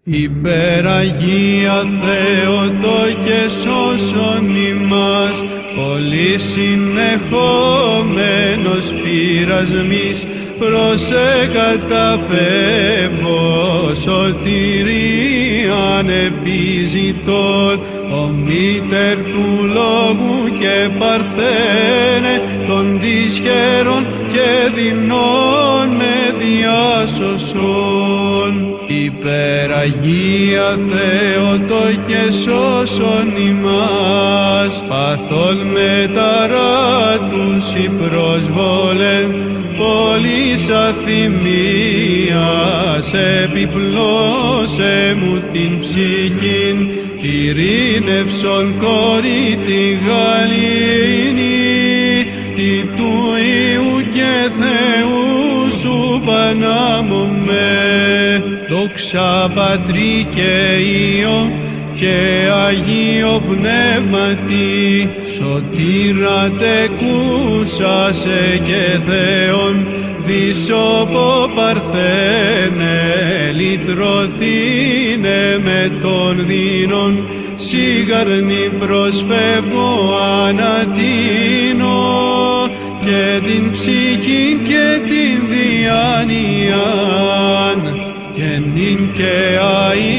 Υπεραγία Θεότο και σώσον ημάς, πολύ συνεχόμενος πειρασμής, προσε καταφεύγω σωτηρίαν επιζητών, ο μήτερ του λόγου και παρθένε των δυσχέρων και δεινών με διάσωσον. Υπεραγία Θεότο και σώσον ημάς, παθών μεταράτους η προσβόλεν, πολλής αθυμίας επιπλώσε μου την ψυχήν, ειρήνευσον κόρη τη γαλήνη, τη του Υιού και Θεού σου Πανάμωμε. Δόξα Πατρί και Υιό και Αγίο Πνεύματι, σωτήρα τεκούσασε και Θεόν, δισόπο παρθένε λυτρωθήνε με των δεινών, σιγαρνή προσφεύγω ανατείνω και την ψυχή και την διάνοιαν, και νυν και αεί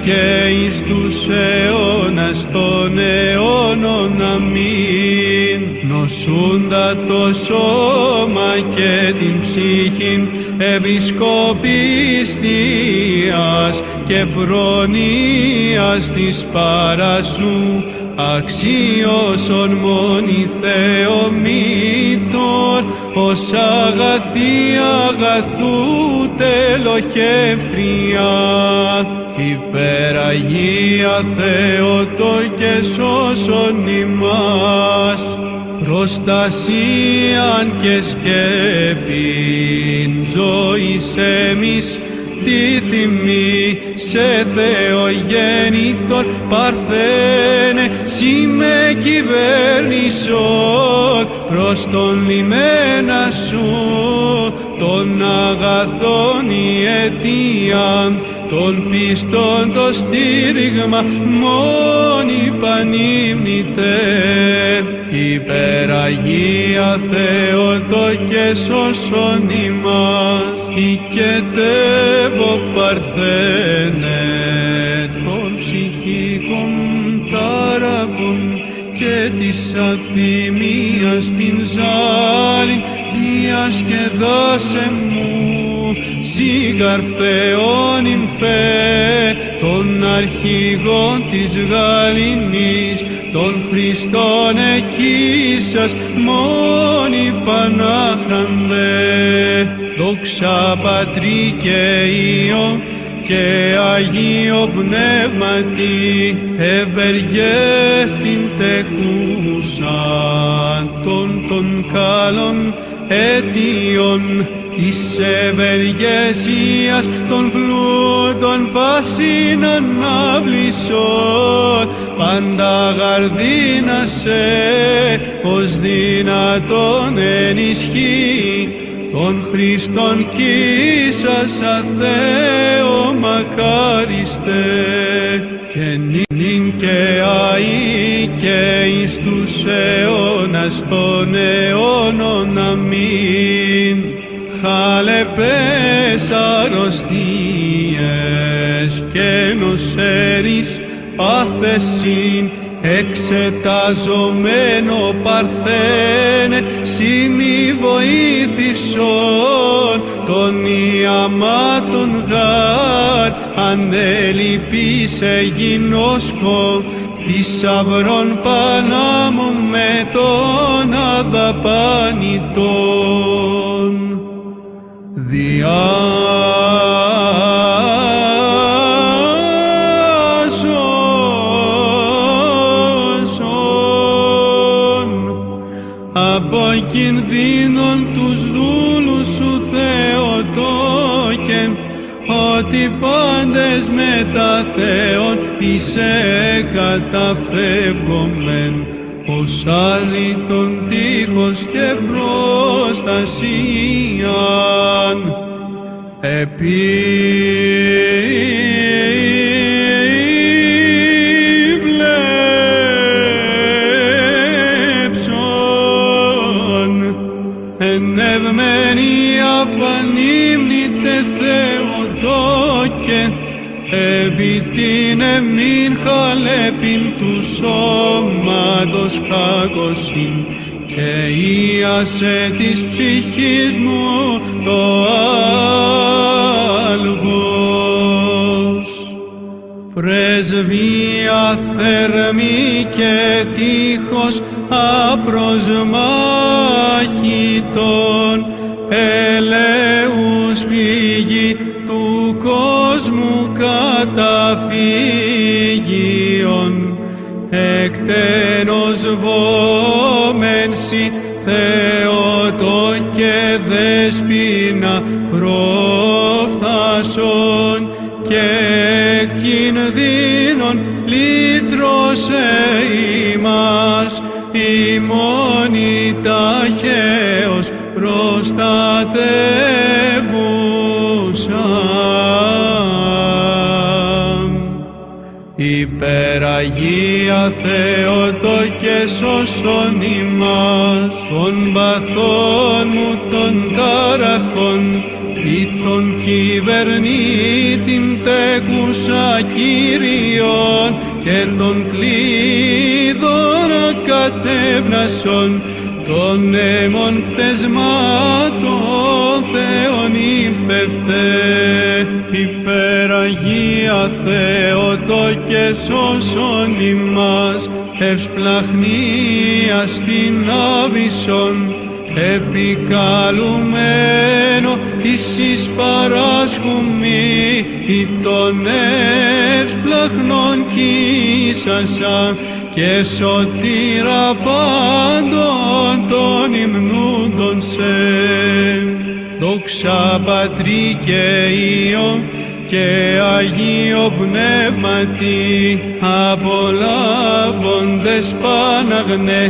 και εις τους αιώνας των αιώνων. Αμήν. Νοσούντα το σώμα και την ψυχήν επισκοπιστίας και προνοίας της παρασού, αξίωσον μόνοι Θεομήτων, ως αγαθή αγαθού τελοχεύτρια. Υπεραγία Θεότο και σώσον ημάς, προστασίαν και σκέπην ζωής εμείς, τη θυμή σε Θεογέννητον παρθένε, σύ με κυβέρνησον προς τον λιμένα σου, των αγαθών η αιτία, των πιστών το στήριγμα, μόνοι πανύμνητε. Υπεραγία Θεότο και σώσον ημάς, οικετεύω παρθένε των ψυχικών ταραγών και της αθυμίας την ζάλη, διασκεδάσε μου, σίγαρ Θεόν ημφέ, των αρχηγών της γαλήνης, των Χριστών εκείσας, μόνοι πανάχρανδε. Δόξα Πατρί και Υιό και Αγίο Πνεύματι, ευεργέτην τεκούσαν των καλών αιτίων της ευεργεσίας, των πλούτων πάσιν ανάβλησον, πάντα γαρδίνασε ως δυνατόν ενισχύει, των Χριστών κοίσασα Θεό μακάριστε, και νυν και αεί και εις τους αιώνας των αιώνων. Αμήν. Χαλεπές αρρωστίες και νοσέρης πάθεσιν, εξεταζομένο παρθένε, σύ μη βοήθησον, των ιαμάτων γάρ ανέλειπης εγινώσκω, θησαυρών Πανάμων με τον αδαπάνητον. Από κινδύνων τους δούλους σου Θεοτόκε, ότι πάντες μετά Θεόν είσαι καταφεύγομεν, ως άλυτον τείχος και προστασίαν. και επί την εμήν χαλέπιν του σώματος χάκωσιν και ίασε της ψυχής μου το άλγος. Πρεσβεία θερμή και τείχος απροσμάχητον, ελέους πηγή του κόσμου καταφύγιον, εκτένος βόμενσι Θεότο και δεσπίνα προφθάσον και εκ κινδύνων λύτρωσε ημάς ημώνη ταχαίως προστατεύουσα. Υπεραγία Θεότο και σώσον ημάς των παθών μου των ταραχών ή των κυβερνήτην τέκουσα Κύριον και των κλείδων κατέβνασον των έμων πτεσμάτων Θεόν ύφευτε. Υπεραγία Θεότο και σώσον ημάς ευσπλαχνίας την άβυσσον επικαλουμένο εις παράσχουμι ή των ευσπλαχνών κοίσασα και σωτήρα πάντων των υμνούντων σε. Δόξα Πατρί και Υιό και Αγίο Πνεύματι, απολάβοντες Παναγνέ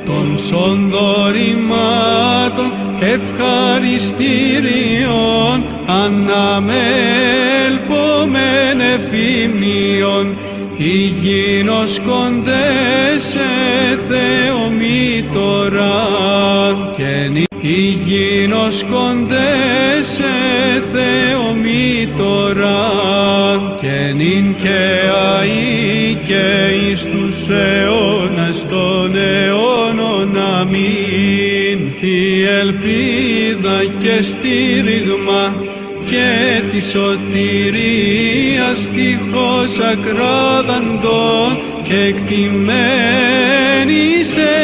των σονδορημάτων ευχαριστήριων, αναμέλπομεν εφήμιον, υγιεινος κοντές σε Θεομήτωραν και υγιεινος κοντές σε Θεομήτωραν και νυν και αεί και εις τους αιώνας των αιώνων. Αμήν. Η ελπίδα και στήριγμα και τη σωτηρία στίχος ακράδαντον και εκτιμένης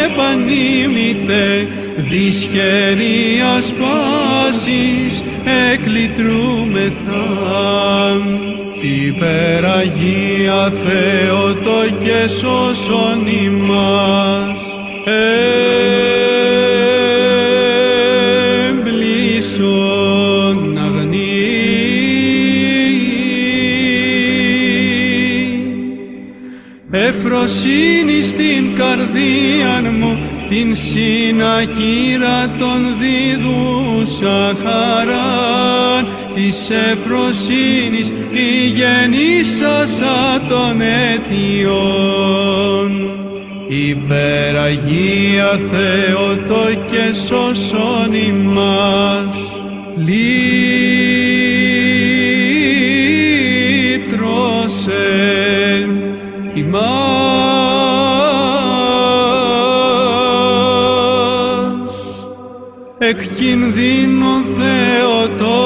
επανήμητε δυσχερίας πάσης εκλητρούμεθα. Υπεραγία Θεότο και σώσον ημάς εμπλήσον αγνή. Εφροσύνη στην καρδίαν μου την συνακύρα των δίδουσα χαράν, της εφροσύνης η γεννήσασα των αιτιών. Υπεραγία Θεότο και σώσον ημάς λύτρωσε ημάς εκ κινδύνων Θεότο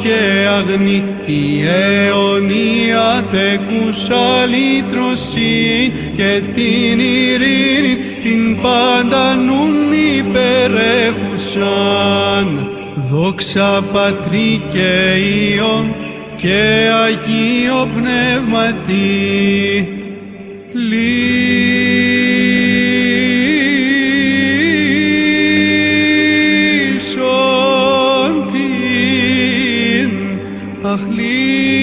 και αγνή η αιωνία τεκούσα λύτρωση και την ειρήνη την πάντα νουν υπερέχουσαν. Δόξα Πατρί και Υιό και Αγίο Πνεύματι. Λύσον την αχλή.